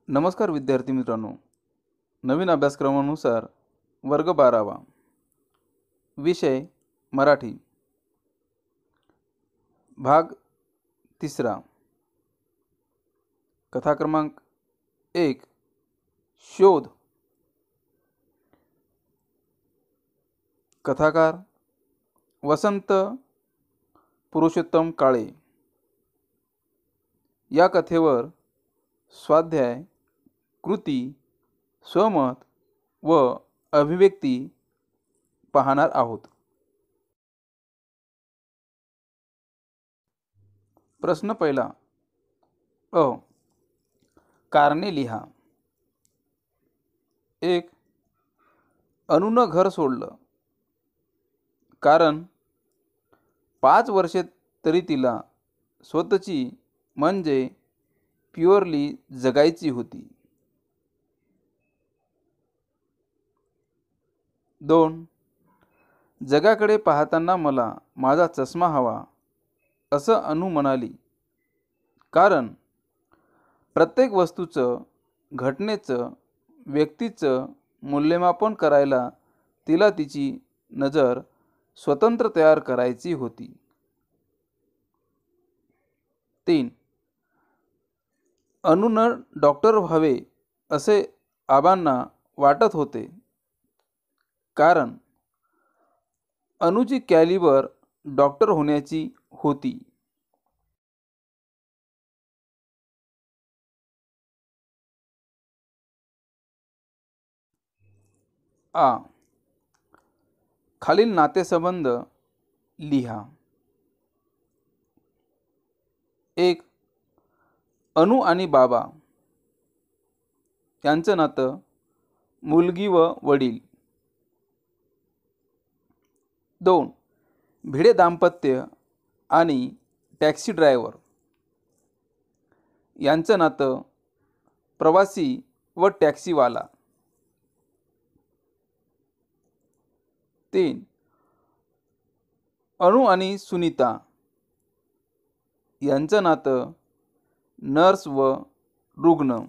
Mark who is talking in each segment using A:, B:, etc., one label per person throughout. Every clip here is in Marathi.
A: नमस्कार विद्यार्थी मित्रांनो, नवीन अभ्यासक्रमानुसार वर्ग 12वा, विषय मराठी, भाग 3, कथा क्रमांक 1, शोध. कथाकार वसंत पुरुषोत्तम काळे. या कथेवर स्वाध्याय, कृती, स्वमत व अभिव्यक्ती पाहणार आहोत. प्रश्न पहिला. कारणे लिहा. 1. अनुनं घर सोडलं कारण 5 वर्षे तरी तिला स्वतःची म्हणजे प्युअरली जगायची होती. 2. जगाकडे पाहताना मला माझा चष्मा हवा असं अनु म्हणाली, कारण प्रत्येक वस्तूचं, घटनेचं, व्यक्तीचं मूल्यमापन करायला तिला तिची नजर स्वतंत्र तयार करायची होती. 3. अनुनं डॉक्टर व्हावे असे आबांना वाटत होते, कारण अनुची कॅलिबर डॉक्टर होण्याची होती. आ. खालील नातेसंबंध लिहा. 1. अनु आणि बाबा यांचं नातं, मुलगी व वडील. 2. भिडे दाम्पत्य आणि टॅक्सी ड्रायव्हर यांचं नातं, प्रवासी व टॅक्सीवाला. 3. अनु आणि सुनीता यांचं नातं, नर्स व रुग्ण.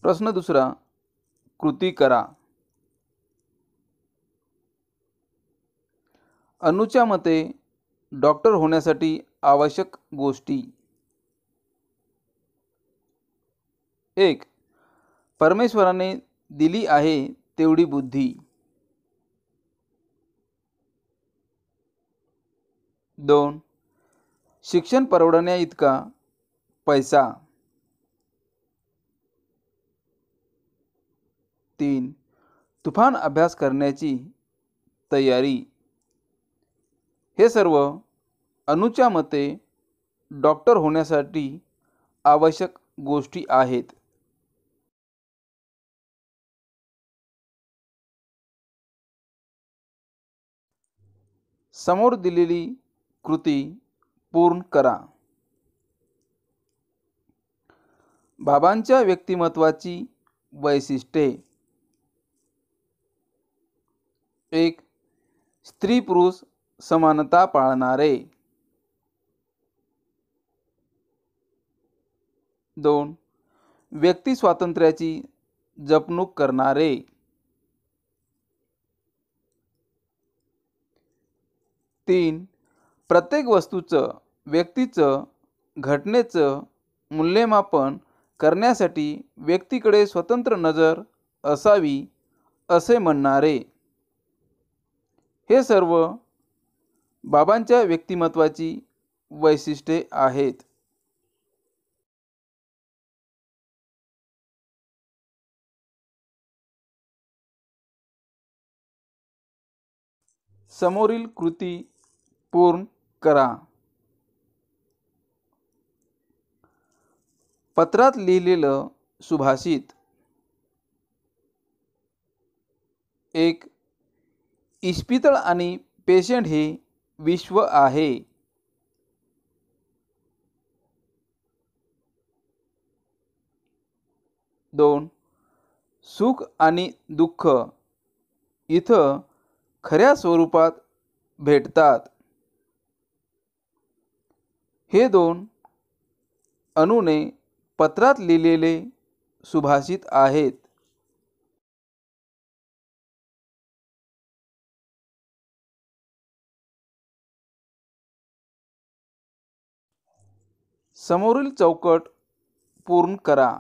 A: प्रश्न दुसरा. कृती करा. अनुच्या मते डॉक्टर होण्यासाठी आवश्यक गोष्टी. 1. परमेश्वराने दिली आहे तेवढी बुद्धी. 2. शिक्षण परवडण्या इतका पैसा. 3. तुफान अभ्यास करण्याची तयारी. हे सर्व अनुच्या मते डॉक्टर होण्यासाठी आवश्यक गोष्टी आहेत. समोर दिलेली कृती पूर्ण करा. बाबांच्या व्यक्तिमत्वाची वैशिष्ट्ये. 1. स्त्री पुरुष समानता पाळणारे. 2. व्यक्ती स्वातंत्र्याची जपणूक करणारे. 3. प्रत्येक वस्तूचं, व्यक्तीचं, घटनेचं मूल्यमापन करण्यासाठी व्यक्तीकडे स्वतंत्र नजर असावी असे म्हणणारे. हे सर्व बाबांच्या व्यक्तिमत्वाची वैशिष्ट्ये आहेत. समोरील कृती पूर्ण करा. पत्रात लिहिलेलं सुभाषित. 1. इस्पितळ आणि पेशंट हे विश्व आहे. 2. सुख आणि दुःख इथं खऱ्या स्वरूपात भेटतात. हे दोन अणूने पत्रात लिहिलेले सुभाषित आहेत. समोरील चौकट पूर्ण करा.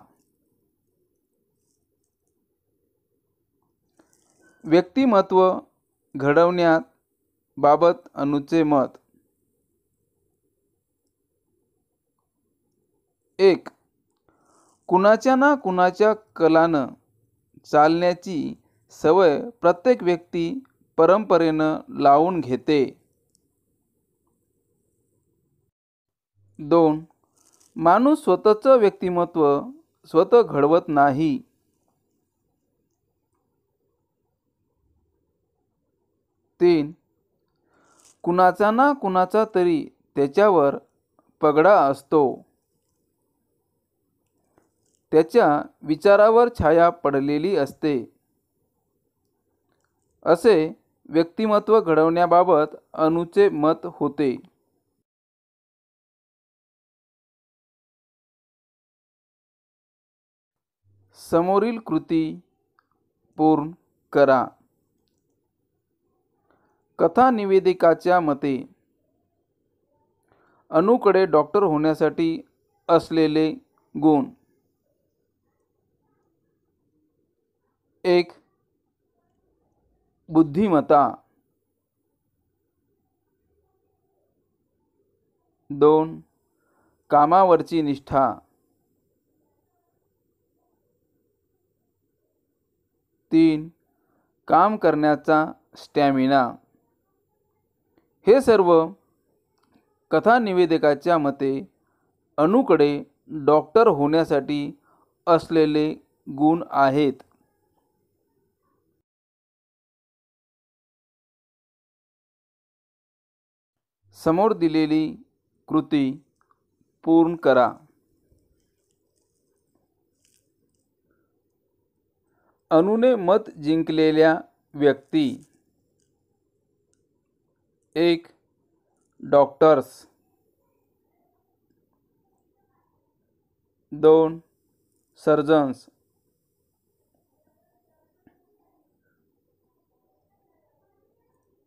A: व्यक्तिमत्व घडवण्यात बाबत अणूचे मत. 1. कुणाच्या ना कुणाच्या कलानं चालण्याची सवय प्रत्येक व्यक्ती परंपरेनं लावून घेते. 2. माणूस स्वतःचं व्यक्तिमत्व स्वतः घडवत नाही. 3. कुणाचा ना कुणाचा तरी त्याच्यावर पगडा असतो. त्याच्या विचारावर छाया पडलेली असते. असे व्यक्तिमत्व घडवण्याबाबत अणूचे मत होते. समोरील कृती पूर्ण करा. कथा निवेदिकाच्या मते अणूकडे डॉक्टर होण्यासाठी असलेले गुण. 1. बुद्धिमत्ता. 2. कामावरची निष्ठा. 3. काम करण्याचा स्टॅमिना. हे सर्व कथा निवेदकाच्या मते अणूकडे डॉक्टर होण्यासाठी असलेले गुण आहेत. समोर दिलेली कृती पूर्ण करा. अणूने मत जिंकलेल्या व्यक्ती. 1. डॉक्टर्स. 2. सर्जन्स.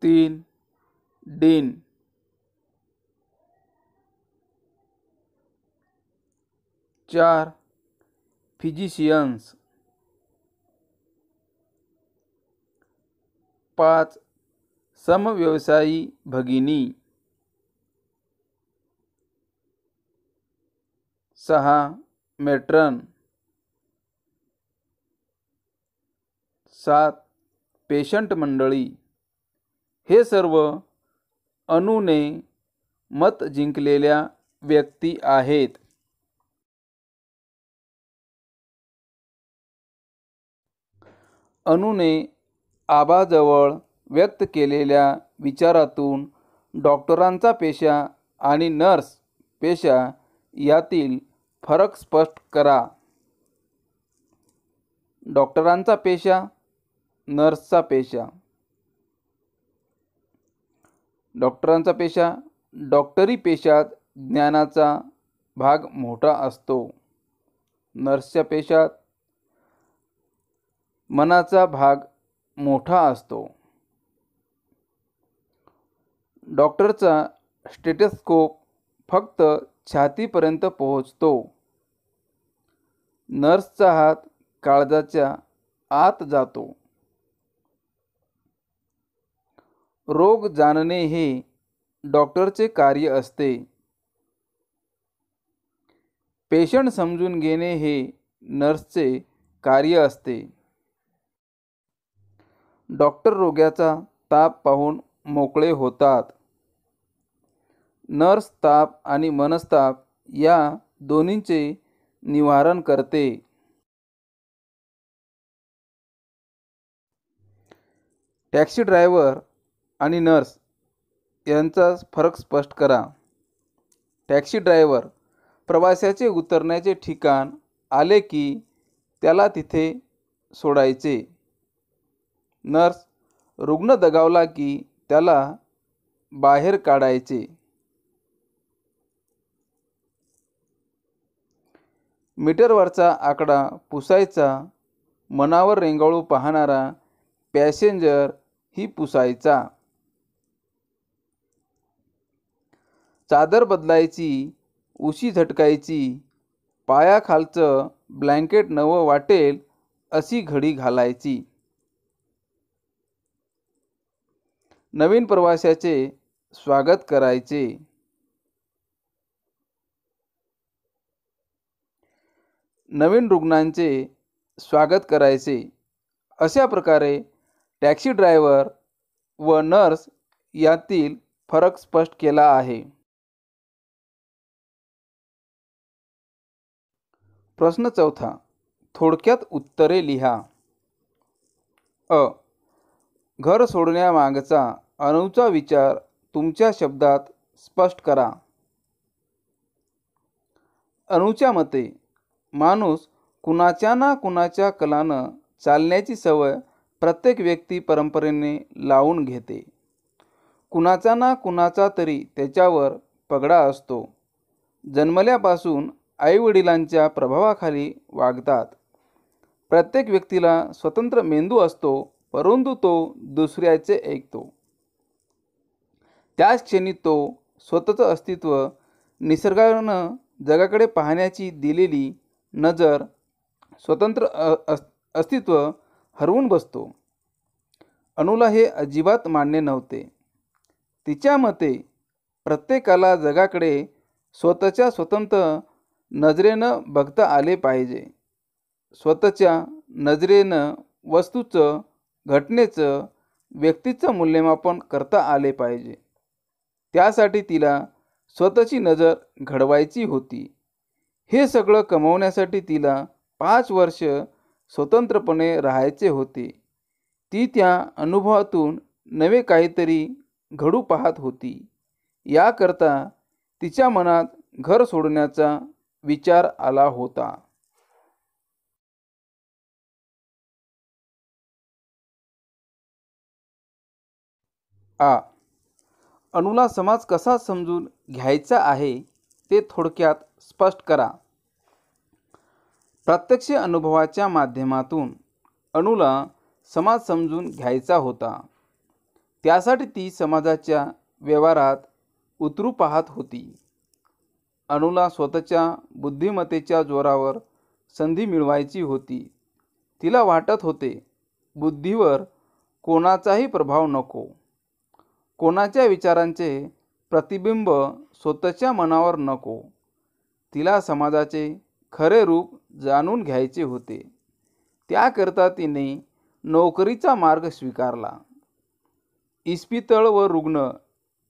A: 3. डीन. 4. फिजिशियन्स. 5. समव्यवसायी भगिनी. 6. मेट्रन. 7. पेशंट मंडळी. हे सर्व अणूने मत जिंकलेल्या व्यक्ती आहेत. अणूने आबाजवळ व्यक्त केलेल्या विचारातून डॉक्टरांचा पेशा आणि नर्स पेशा यातील फरक स्पष्ट करा. डॉक्टरांचा पेशा, नर्सचा पेशा. डॉक्टरांचा पेशा. डॉक्टरी पेशात ज्ञानाचा भाग मोठा असतो. नर्सच्या पेशात मनाचा भाग मोठा असतो. डॉक्टरचा स्टेथोस्कोप फक्त छातीपर्यंत पोहोचतो. नर्सचा हात काळजाच्या आत जातो. रोग जाणणे हे डॉक्टरचे कार्य असते. पेशंट समजून घेणे हे नर्सचे कार्य असते. डॉक्टर रोग्याचा ताप पाहून मोकळे होतात. नर्स ताप आणि मनस्ताप या दोन्हींचे निवारण करते. टॅक्सी ड्रायव्हर आणि नर्स यांचा फरक स्पष्ट करा. टॅक्सी ड्रायव्हर प्रवाशाचे उतरण्याचे ठिकाण आले की त्याला तिथे सोडायचे. नर्स रुग्ण दगावला की त्याला बाहेर काढायचे. मीटरवरचा आकडा पुसायचा. मनावर रेंगाळू पाहणारा पॅसेंजर ही पुसायचा. चादर बदलायची, उशी झटकायची, पायाखालचं ब्लँकेट नवं वाटेल अशी घडी घालायची. नवीन प्रवाशाचे स्वागत करायचे. नवीन रुग्णांचे स्वागत करायचे. अशा प्रकारे टॅक्सी ड्रायव्हर व नर्स यातील फरक स्पष्ट केला आहे. प्रश्न चौथा. थोडक्यात उत्तरे लिहा. अ. घर सोडण्यामागचा अणूचा विचार तुमच्या शब्दात स्पष्ट करा. अणूच्या मते माणूस कुणाच्या ना कुणाच्या कलानं चालण्याची सवय प्रत्येक व्यक्ती परंपरेने लावून घेते. कुणाचा ना कुणाचा तरी त्याच्यावर पगडा असतो. जन्मल्यापासून आईवडिलांच्या प्रभावाखाली वागतात. प्रत्येक व्यक्तीला स्वतंत्र मेंदू असतो, परंतु तो दुसऱ्याचे ऐकतो. त्याच क्षणी तो स्वतःचं अस्तित्व, निसर्गानं जगाकडे पाहण्याची दिलेली नजर, स्वतंत्र अस्तित्व हरवून बसतो. अणूला हे अजिबात मान्य नव्हते. तिच्या मते प्रत्येकाला जगाकडे स्वतःच्या स्वतंत्र नजरेनं बघता आले पाहिजे. स्वतःच्या नजरेनं वस्तूचं, घटनेचं, व्यक्तीचं मूल्यमापन करता आले पाहिजे. त्यासाठी तिला स्वतःची नजर घडवायची होती. हे सगळं कमवण्यासाठी तिला 5 वर्ष स्वतंत्रपणे राहायचे होते. ती त्या अनुभवातून नवे काहीतरी घडू पाहत होती. याकरता तिच्या मनात घर सोडण्याचा विचार आला होता. आ. अणूला समाज कसा समजून घ्यायचा आहे ते थोडक्यात स्पष्ट करा. प्रत्यक्ष अनुभवाच्या माध्यमातून अणूला समाज समजून घ्यायचा होता. त्यासाठी ती समाजाच्या व्यवहारात उतरू पाहत होती. अणूला स्वतःच्या बुद्धिमत्तेच्या जोरावर संधी मिळवायची होती. तिला वाटत होते, बुद्धीवर कोणाचाही प्रभाव नको. कोणाच्या विचारांचे प्रतिबिंब स्वतःच्या मनावर नको. तिला समाजाचे खरे रूप जाणून घ्यायचे होते. त्याकरता तिने नोकरीचा मार्ग स्वीकारला. इस्पितळ व रुग्ण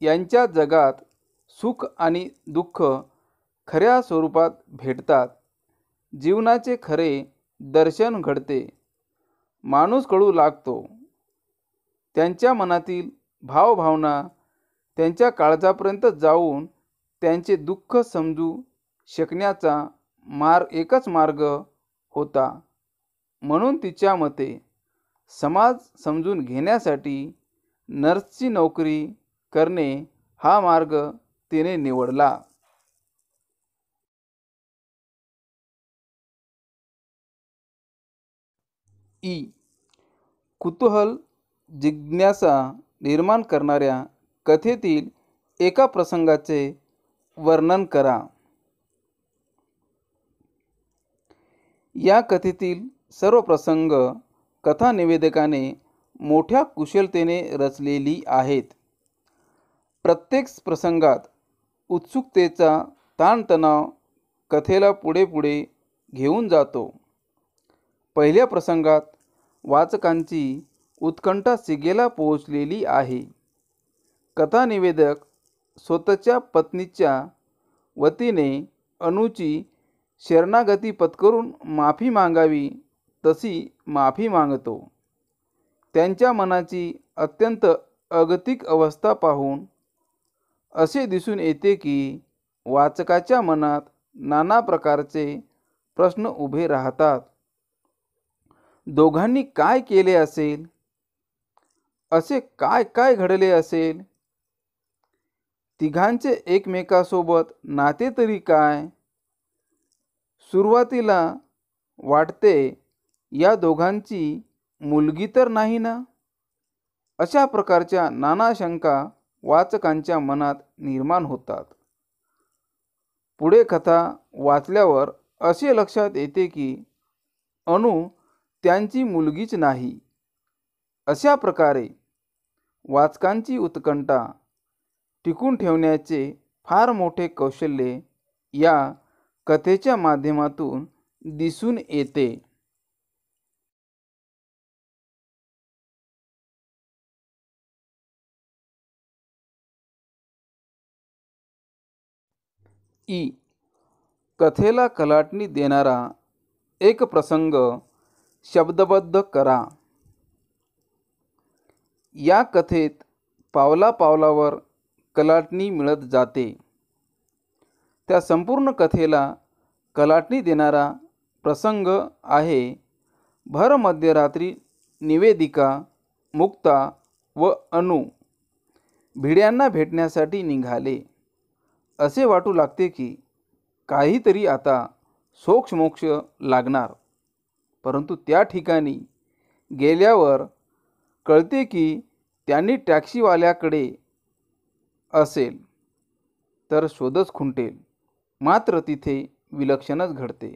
A: यांच्या जगात सुख आणि दुःख खऱ्या स्वरूपात भेटतात. जीवनाचे खरे दर्शन घडते. माणूस कळू लागतो. त्यांच्या मनातील भावभावना त्यांच्या काळजापर्यंत जाऊन त्यांचे दुःख समजू शकण्याचा एकच मार्ग होता. म्हणून तिच्या मते समाज समजून घेण्यासाठी नर्सची नोकरी करणे हा मार्ग तिने निवडला. ई. कुतूहल, जिज्ञासा निर्माण करणाऱ्या कथेतील एका प्रसंगाचे वर्णन करा. या कथेतील सर्व प्रसंग कथानिवेदकाने मोठ्या कुशलतेने रचलेली आहेत. प्रत्येक प्रसंगात उत्सुकतेचा ताणतणाव कथेला पुढे पुढे घेऊन जातो. पहिल्या प्रसंगात वाचकांची उत्कंठा शिगेला पोहोचलेली आहे. कथानिवेदक स्वतःच्या पत्नीच्या वतीने अणूची शरणागती पत्करून माफी मागावी तशी माफी मागतो. त्यांच्या मनाची अत्यंत अगतिक अवस्था पाहून असे दिसून येते की वाचकाच्या मनात नाना प्रकारचे प्रश्न उभे राहतात. दोघांनी काय केले असेल? असे काय काय घडले असेल? तिघांचे एकमेकासोबत नाते तरी काय? सुरुवातीला वाटते या दोघांची मुलगी तर नाही ना? अशा प्रकारच्या नाना शंका वाचकांच्या मनात निर्माण होतात. पुढे कथा वाचल्यावर असे लक्षात येते की अनु त्यांची मुलगीच नाही. अशा प्रकारे वाचकांची उत्कंठा टिकून ठेवण्याचे फार मोठे कौशल्य या कथेच्या माध्यमातून दिसून येते. कथेला कलाटणी देणारा एक प्रसंग शब्दबद्ध करा. या कथेत पावला पावलावर कलाटणी मिळत जाते. त्या संपूर्ण कथेला कलाटणी देणारा प्रसंग आहे भर मध्यरात्री निवेदिका, मुक्ता व अनु भिड्यांना भेटण्यासाठी निघाले. असे वाटू लागते की काहीतरी आता सोक्षमोक्ष लागणार, परंतु त्या ठिकाणी गेल्यावर कळते की त्यांनी टॅक्सीवाल्याकडे असेल तर शोधच खुंटेल. मात्र तिथे विलक्षणच घडते.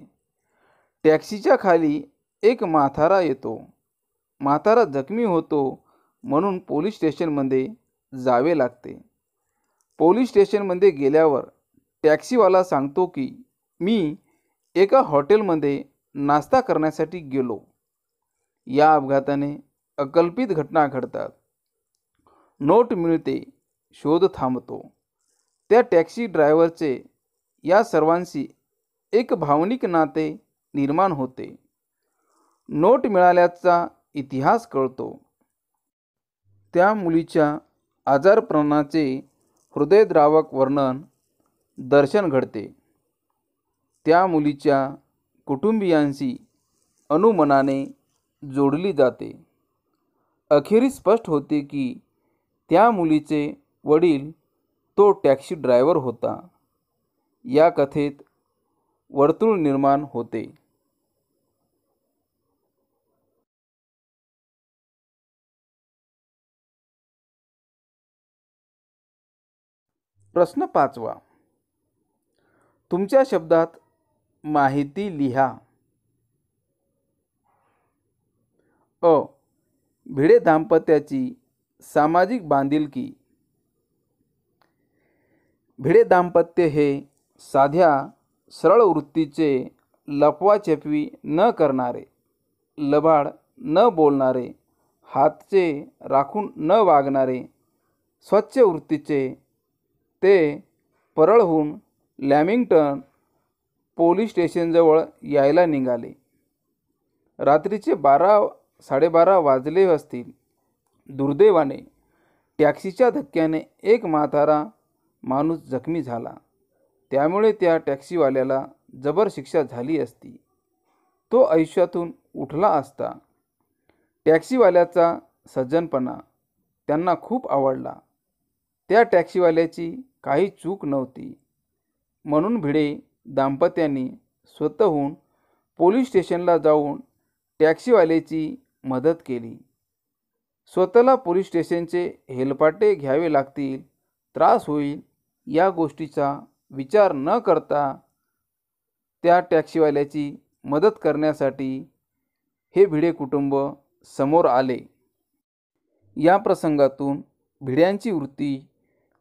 A: टॅक्सीच्या खाली एक म्हातारा येतो. म्हातारा जखमी होतो म्हणून पोलीस स्टेशनमध्ये जावे लागते. पोलीस स्टेशनमध्ये गेल्यावर टॅक्सीवाला सांगतो की मी एका हॉटेलमध्ये नाश्ता करण्यासाठी गेलो. या अपघाताने अकल्पित घटना घडतात. नोट मिळते, शोध थांबतो. त्या टॅक्सी ड्रायव्हरचे या सर्वांशी एक भावनिक नाते निर्माण होते. नोट मिळाल्याचा इतिहास कळतो. त्या मुलीच्या आजारपणाचे हृदयद्रावक वर्णन दर्शन घडते. त्या मुलीच्या कुटुंबियांशी अनुमनाने जोडली जाते. अखेरीस स्पष्ट होते की त्या मुलीचे वडील तो टॅक्सी ड्रायव्हर होता. या कथेत वर्तुळ निर्माण होते. प्रश्न 5वा. तुमच्या शब्दात माहिती लिहा. भिडे दाम्पत्याची सामाजिक बांधिलकी. भिडे दाम्पत्य हे साध्या सरळ वृत्तीचे, लपवाछपवी न करणारे, लबाड न बोलणारे, हातचे राखून न वागणारे, स्वच्छ वृत्तीचे. ते परळहून लॅमिंग्टन पोलीस स्टेशनजवळ यायला निघाले. रात्रीचे 12-12:30 वाजले असतील. दुर्दैवाने टॅक्सीच्या धक्क्याने एक म्हातारा माणूस जखमी झाला. त्यामुळे त्या टॅक्सीवाल्याला जबर शिक्षा झाली असती. तो आयुष्यातून उठला असता. टॅक्सीवाल्याचा सज्जनपणा त्यांना खूप आवडला. त्या टॅक्सीवाल्याची काही चूक नव्हती. म्हणून भिडे दाम्पत्यांनी स्वतःहून पोलीस स्टेशनला जाऊन टॅक्सीवाल्याची मदत केली. स्वतःला पोलीस स्टेशनचे हेलपाटे घ्यावे लागतील, त्रास होईल या गोष्टीचा विचार न करता त्या टॅक्सीवाल्याची मदत करण्यासाठी हे भिडे कुटुंब समोर आले. या प्रसंगातून भिड्यांची वृत्ती,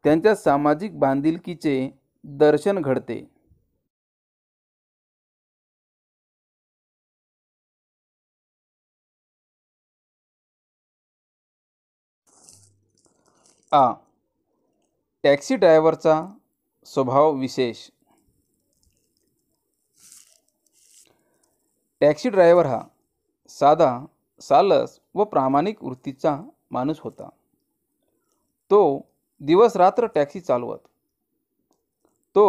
A: त्यांच्या सामाजिक बांधिलकीचे दर्शन घडते. टॅक्सी ड्रायव्हरचा स्वभाव विशेष. टॅक्सी ड्रायव्हर हा साधा, सालस व प्रामाणिक वृत्तीचा माणूस होता. तो दिवस रात्र टॅक्सी चालवत. तो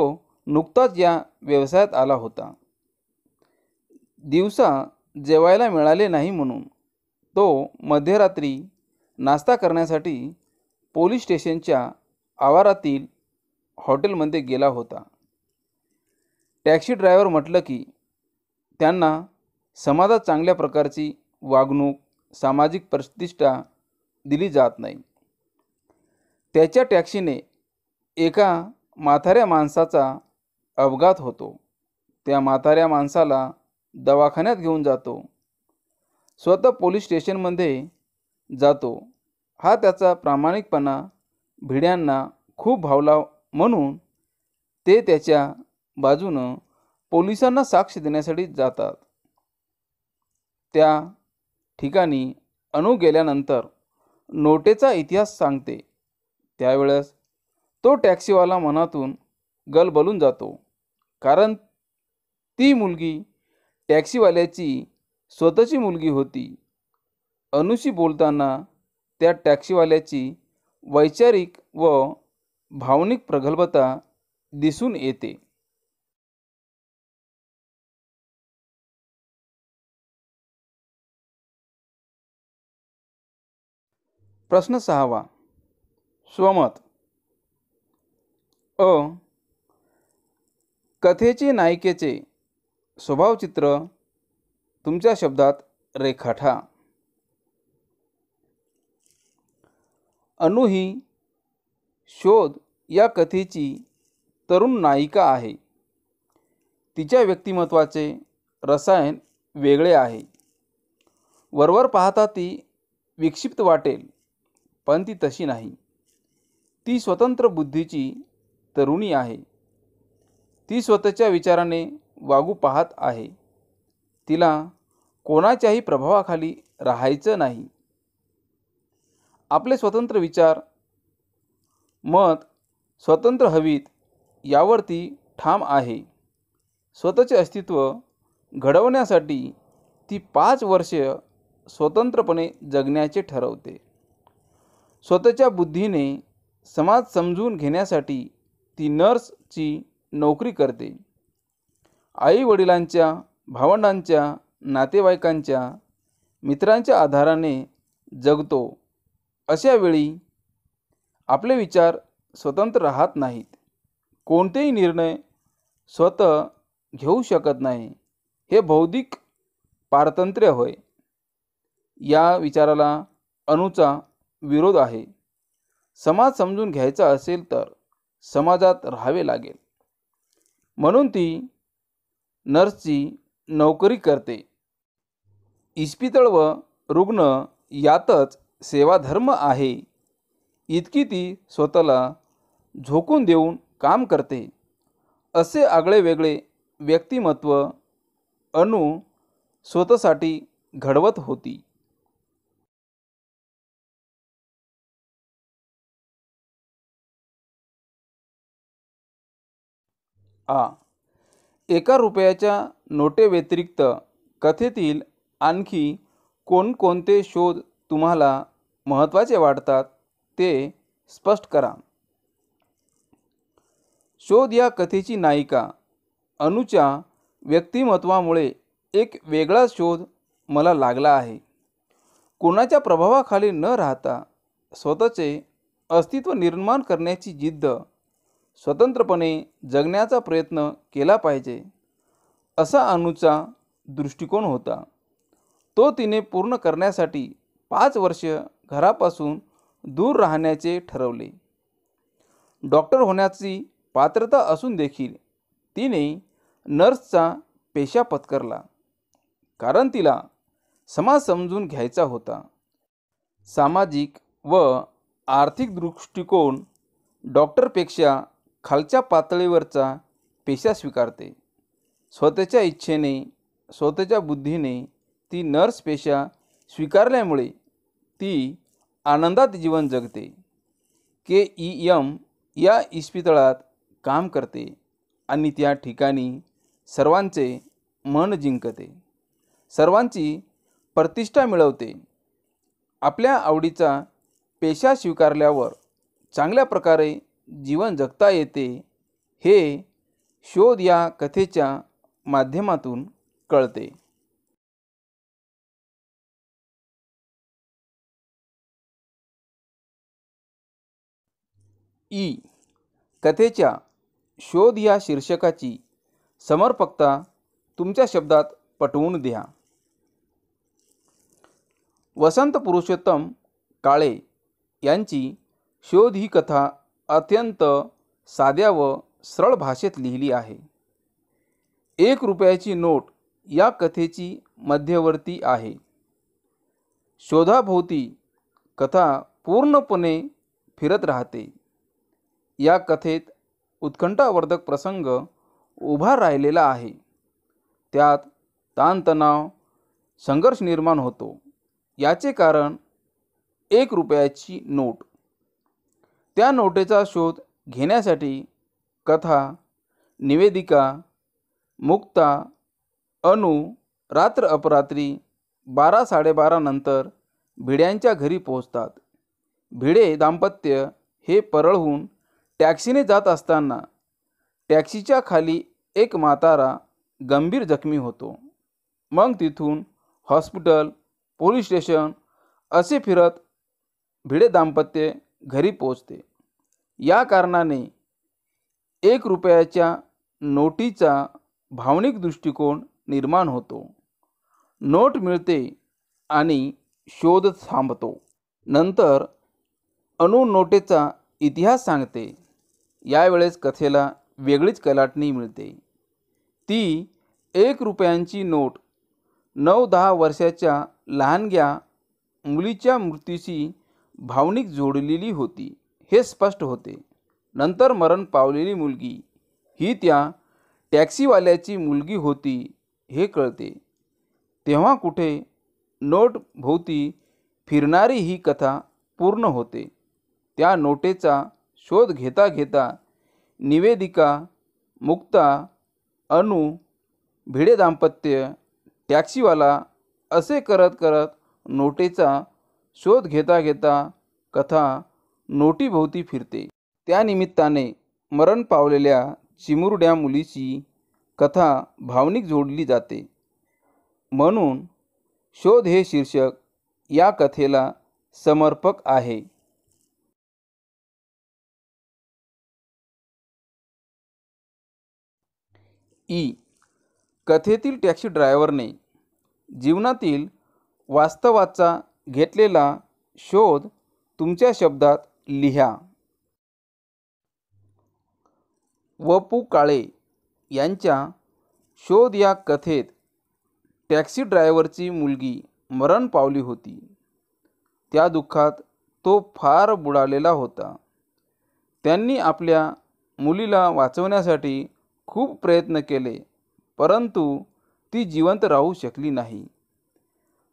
A: नुकताच या व्यवसायात आला होता. दिवसा जेवायला मिळाले नाही म्हणून तो मध्यरात्री नाश्ता करण्यासाठी पोलीस स्टेशनच्या आवारातील हॉटेलमध्ये गेला होता. टॅक्सी ड्रायव्हर म्हटलं की त्यांना समाजात चांगल्या प्रकारची वागणूक, सामाजिक प्रतिष्ठा दिली जात नाही. त्याच्या टॅक्सीने एका म्हाताऱ्या माणसाचा अपघात होतो. त्या म्हाताऱ्या माणसाला दवाखान्यात घेऊन जातो. स्वतः पोलीस स्टेशनमध्ये जातो. हा त्याचा प्रामाणिकपणा भिड्यांना खूप भावला म्हणून ते त्याच्या बाजूनं पोलिसांना साक्ष देण्यासाठी जातात. त्या ठिकाणी अनु गेल्यानंतर नोटेचा इतिहास सांगते. त्यावेळेस तो टॅक्सीवाला मनातून गलबलून जातो, कारण ती मुलगी टॅक्सीवाल्याची स्वतःची मुलगी होती. अनुशी बोलताना त्या टॅक्सीवाल्याची वैचारिक व भावनिक प्रगल्भता दिसून येते. प्रश्न 6वा. स्वमत. अ. कथेचे नायिकेचे स्वभावचित्र तुमच्या शब्दात रेखाटा. अनु ही शोध या कथेची तरुण नायिका आहे. तिच्या व्यक्तिमत्वाचे रसायन वेगळे आहे. वरवर पाहता ती विक्षिप्त वाटेल, पण ती तशी नाही. ती स्वतंत्र बुद्धीची तरुणी आहे. ती स्वतःच्या विचाराने वागू पाहत आहे. तिला कोणाच्याही प्रभावाखाली राहायचं नाही. आपले स्वतंत्र विचार, मत स्वतंत्र हवीत यावर ती ठाम आहे. स्वतःचे अस्तित्व घडवण्यासाठी ती 5 वर्षे स्वतंत्रपणे जगण्याचे ठरवते. स्वतःच्या बुद्धीने समाज समजून घेण्यासाठी ती नर्सची नोकरी करते. आई वडिलांच्या, भावंडांच्या, नातेवाईकांच्या, मित्रांच्या आधाराने जगतो. अशा वेळी आपले विचार स्वतंत्र राहत नाहीत. कोणतेही निर्णय स्वतः घेऊ शकत नाही. हे बौद्धिक पारतंत्र्य होय. या विचाराला अनुचा विरोध आहे. समाज समजून घ्यायचा असेल तर समाजात राहावे लागेल. म्हणून ती नर्सची नोकरी करते. इस्पितळ व रुग्ण यातच सेवाधर्म आहे इतकी ती स्वतःला झोकून देऊन काम करते. असे आगळे वेगळे व्यक्तिमत्व अनु स्वतःसाठी घडवत होती. आ. एका रुपयाच्या नोटेव्यतिरिक्त कथेतील आणखी कोणकोणते शोध तुम्हाला महत्त्वाचे वाटतात ते स्पष्ट करा. शोध या कथेची नायिका अनुच्या व्यक्तिमत्वामुळे एक वेगळा शोध मला लागला आहे. कोणाच्या प्रभावाखाली न राहता स्वतःचे अस्तित्व निर्माण करण्याची जिद्द, स्वतंत्रपणे जगण्याचा प्रयत्न केला पाहिजे, असा अनुचा दृष्टिकोन होता. तो तिने पूर्ण करण्यासाठी 5 वर्ष घरापासून दूर राहण्याचे ठरवले. डॉक्टर होण्याची पात्रता असून देखील तिने नर्सचा पेशा पत्करला, कारण तिला समाज समजून घ्यायचा होता. सामाजिक व आर्थिक दृष्टिकोन डॉक्टरपेक्षा खालच्या पातळीवरचा पेशा स्वीकारते. स्वतःच्या इच्छेने, स्वतःच्या बुद्धीने ती नर्स पेशा स्वीकारल्यामुळे ती आनंदात जीवन जगते. KEM या इस्पितळात काम करते आणि त्या ठिकाणी सर्वांचे मन जिंकते, सर्वांची प्रतिष्ठा मिळवते. आपल्या आवडीचा पेशा स्वीकारल्यावर चांगल्या प्रकारे जीवन जगता येते हे शोध या कथेच्या माध्यमातून कळते. कथेच्या शोध या शीर्षकाची समर्पकता तुमच्या शब्दात पटवून द्या. वसंत पुरुषोत्तम काळे यांची शोध ही कथा अत्यंत साध्या व सरळ भाषेत लिहिली आहे. 1 रुपयाची नोट या कथेची मध्यवर्ती आहे. शोधाभोवती कथा पूर्णपणे फिरत राहते. या कथेत उत्कंठावर्धक प्रसंग उभा राहिलेला आहे. त्यात ताणतणाव, संघर्ष निर्माण होतो. याचे कारण 1 रुपयाची नोट. त्या नोटेचा शोध घेण्यासाठी कथा, निवेदिका, मुक्ता, अनु रात्र अपरात्री 12-12:30 नंतर भिड्यांच्या घरी पोहोचतात. भिडे दाम्पत्य हे परळहून टॅक्सीने जात असताना टॅक्सीच्या खाली एक म्हातारा गंभीर जखमी होतो. मग तिथून हॉस्पिटल, पोलीस स्टेशन असे फिरत भिडे दाम्पत्य घरी पोहोचते. या कारणाने 1 रुपयाच्या नोटीचा भावनिक दृष्टिकोन निर्माण होतो. नोट मिळते आणि शोध थांबतो. नंतर अनु नोटेचा इतिहास सांगते. यावेळेस कथेला वेगळीच कलाटणी मिळते. ती 1 रुपयांची नोट 9-10 वर्षाच्या लहानग्या मुलीच्या मृत्यूशी भावनिक जोडलेली होती हे स्पष्ट होते. नंतर मरण पावलेली मुलगी ही त्या टॅक्सीवाल्याची मुलगी होती हे कळते. तेव्हा कुठे नोट भोवती फिरणारी ही कथा पूर्ण होते. त्या नोटेचा शोध घेता घेता निवेदिका, मुक्ता, अनु, भिडे दाम्पत्य, टॅक्सीवाला असे करत करत नोटेचा शोध घेता घेता कथा नोटीभोवती फिरते. त्या निमित्ताने मरण पावलेल्या चिमुरड्या मुलीची कथा भावनिक जोडली जाते. म्हणून शोध हे शीर्षक या कथेला समर्पक आहे. कथेतील टॅक्सी ड्रायव्हरने जीवनातील वास्तवाचा घेतलेला शोध तुमच्या शब्दात लिहा. व.पु. काळे यांच्या शोध या कथेत टॅक्सी ड्रायव्हरची मुलगी मरण पावली होती. त्या दुःखात तो फार बुडालेला होता. त्यांनी आपल्या मुलीला वाचवण्यासाठी खूप प्रयत्न केले, परंतु ती जिवंत राहू शकली नाही.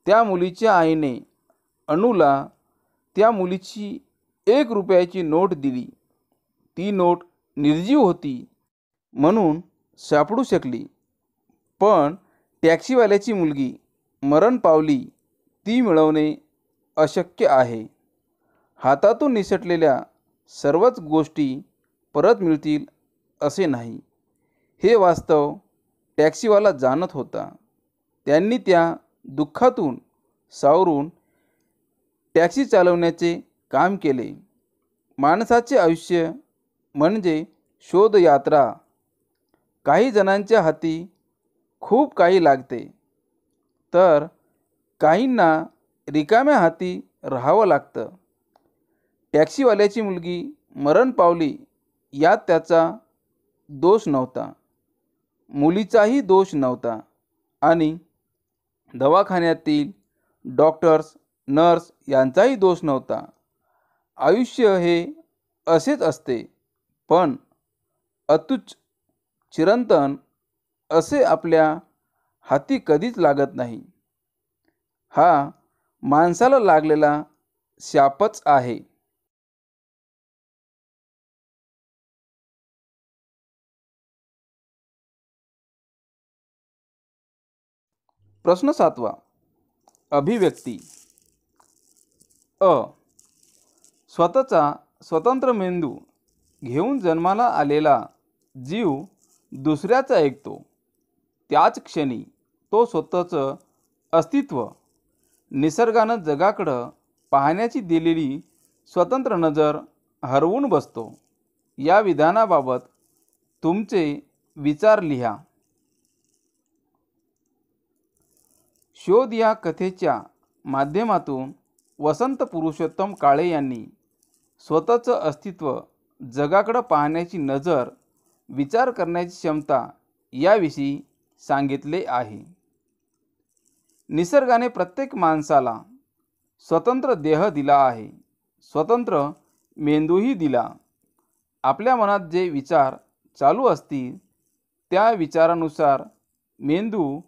A: त्या मुलीच्या आईने अनुला त्या मुलीची 1 रुपयाची नोट दिली. ती नोट निर्जीव होती म्हणून सापडू शकली, पण टॅक्सीवाल्याची मुलगी मरण पावली ती मिळवणे अशक्य आहे. हातातून निसटलेल्या सर्वच गोष्टी परत मिळतील असे नाही, हे वास्तव टॅक्सीवाला जाणत होता. त्यांनी त्या दुःखातून सावरून टॅक्सी चालवण्याचे काम केले. माणसाचे आयुष्य म्हणजे शोधयात्रा. काही जणांच्या हाती खूप काही लागते, तर काहींना रिकाम्या हाती राहावं लागतं. टॅक्सीवाल्याची मुलगी मरण पावली यात त्याचा दोष नव्हता, मुलीचाही दोष नव्हता आणि दवाखान्यातील डॉक्टर्स, नर्स यांचाही दोष नव्हता. आयुष्य हे असेच असते, पण अतुच्छ, चिरंतन असे आपल्या हाती कधीच लागत नाही. हा माणसाला लागलेला शापच आहे. प्रश्न 7. अभिव्यक्ती. स्वतःचा स्वतंत्र मेंदू घेऊन जन्माला आलेला जीव दुसऱ्याचा ऐकतो. त्याच क्षणी तो स्वतःचं अस्तित्व, निसर्गानं जगाकडं पाहण्याची दिलेली स्वतंत्र नजर हरवून बसतो. या विधानाबाबत तुमचे विचार लिहा. शोध या कथेच्या माध्यमातून वसंत पुरुषोत्तम काळे यांनी स्वतःचं अस्तित्व, जगाकडे पाहण्याची नजर, विचार करण्याची क्षमता याविषयी सांगितले आहे. निसर्गाने प्रत्येक माणसाला स्वतंत्र देह दिला आहे, स्वतंत्र मेंदूही दिला. आपल्या मनात जे विचार चालू असतील त्या विचारानुसार मेंदू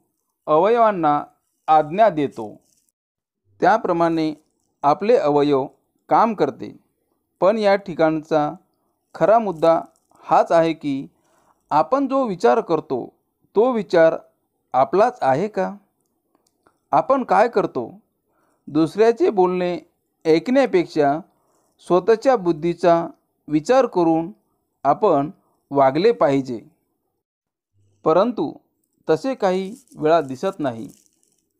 A: अवयवांना आज्ञा देतो. त्याप्रमाणे आपले अवयव काम करते. पण या ठिकाणचा खरा मुद्दा हाच आहे की आपण जो विचार करतो तो विचार आपलाच आहे का? आपण काय करतो? दुसऱ्याचे बोलणे ऐकण्यापेक्षा स्वतःच्या बुद्धीचा विचार करून आपण वागले पाहिजे. परंतु तसे काही वेळा दिसत नाही.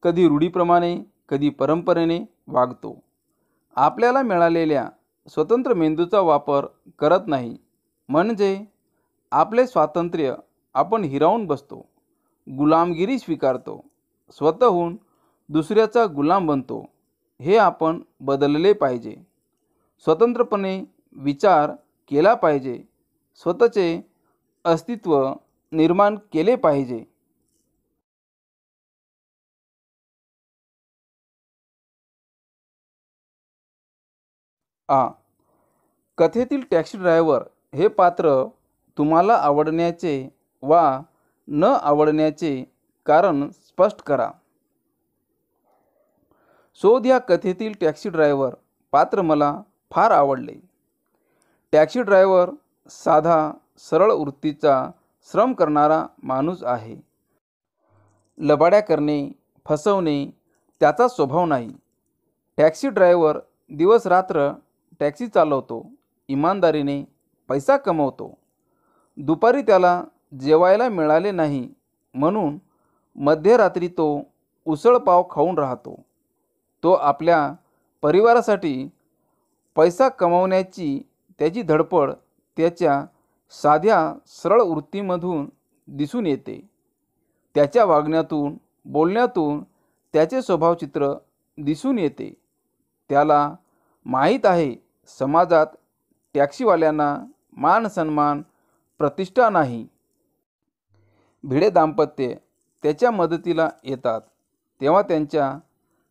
A: कधी रूढीप्रमाणे, कधी परंपरेने वागतो. आपल्याला मिळालेल्या स्वतंत्र मेंदूचा वापर करत नाही. म्हणजे आपले स्वातंत्र्य आपण हिरावून बसतो. गुलामगिरी स्वीकारतो. स्वतःहून दुसऱ्याचा गुलाम बनतो. हे आपण बदलले पाहिजे. स्वतंत्रपणे विचार केला पाहिजे. स्वतःचे अस्तित्व निर्माण केले पाहिजे. कथेतील टॅक्सी ड्रायव्हर हे पात्र तुम्हाला आवडण्याचे वा न आवडण्याचे कारण स्पष्ट करा. शोध या कथेतील टॅक्सी ड्रायव्हर पात्र मला फार आवडले. टॅक्सी ड्रायव्हर साधा, सरळ वृत्तीचा, श्रम करणारा माणूस आहे. लबाड्या करणे, फसवणे त्याचा स्वभाव नाही. टॅक्सी ड्रायव्हर दिवस रात्र टॅक्सी चालवतो. इमानदारीने पैसा कमवतो. दुपारी त्याला जेवायला मिळाले नाही म्हणून मध्यरात्री तो उसळपाव खाऊन राहतो. तो आपल्या परिवारासाठी पैसा कमवण्याची त्याची धडपड त्याच्या साध्या सरळ वृत्तीमधून दिसून येते. त्याच्या वागण्यातून, बोलण्यातून त्याचे स्वभावचित्र दिसून येते. त्याला माहीत आहे समाजात टॅक्सीवाल्यांना मान सन्मान, प्रतिष्ठा नाही. भिडे दाम्पत्य त्याच्या मदतीला येतात तेव्हा त्यांच्या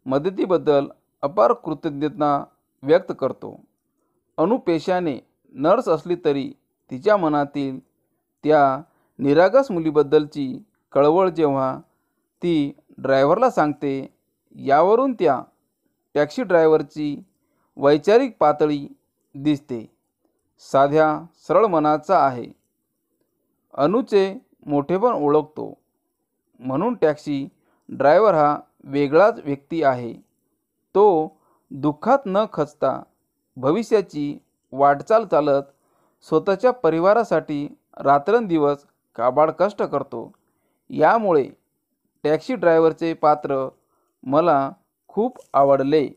A: मदतीबद्दल अपार कृतज्ञता व्यक्त करतो. अनु पेशाने नर्स असली तरी तिच्या मनातील त्या निरागस मुलीबद्दलची कळवळ जेव्हा ती ड्रायव्हरला सांगते, यावरून त्या टॅक्सी ड्रायव्हरची वैचारिक पातळी दिसते. साध्या सरळ मनाचा आहे. अनुचे मोठेपण ओळखतो. म्हणून टॅक्सी ड्रायव्हर हा वेगळाच व्यक्ती आहे. तो दुःखात न खचता भविष्याची वाटचाल चालत स्वतःच्या परिवारासाठी रात्रंदिवस काबाड कष्ट करतो. यामुळे टॅक्सी ड्रायव्हरचे पात्र मला खूप आवडले.